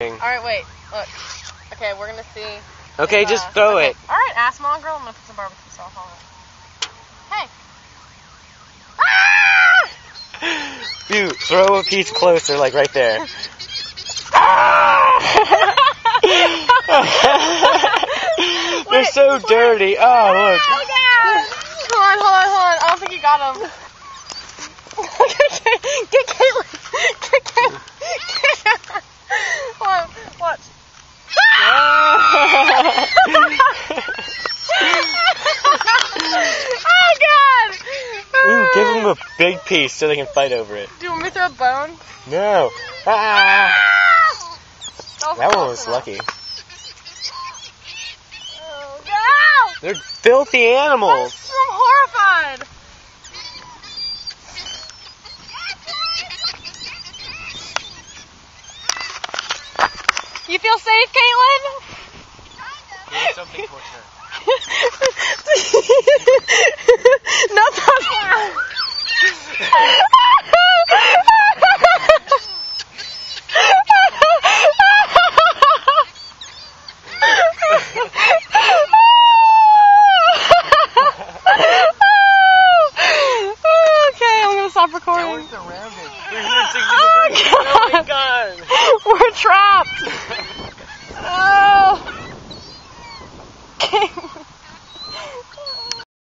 Alright, wait. Look. Okay, we're gonna see. Okay, just throw it. Alright, ass mom girl, I'm gonna put some barbecue sauce on it. Hey! You throw a piece closer, like right there. They're so dirty. Oh, look. Oh, God. Hold on. I don't think you got him. Get Caitlin. Get Caitlin. Hold on. Watch. Oh, God. Ooh, give them a big piece so they can fight over it. Do you want me to throw a bone? No. Ah. That one was lucky. Oh, God. They're filthy animals. I'm horrified. You feel safe, Caitlin? Here's something towards her. No, don't. Okay, I'm gonna stop recording. That was around it. 360 degrees. Oh, God. Oh my God. We're trapped. Oh.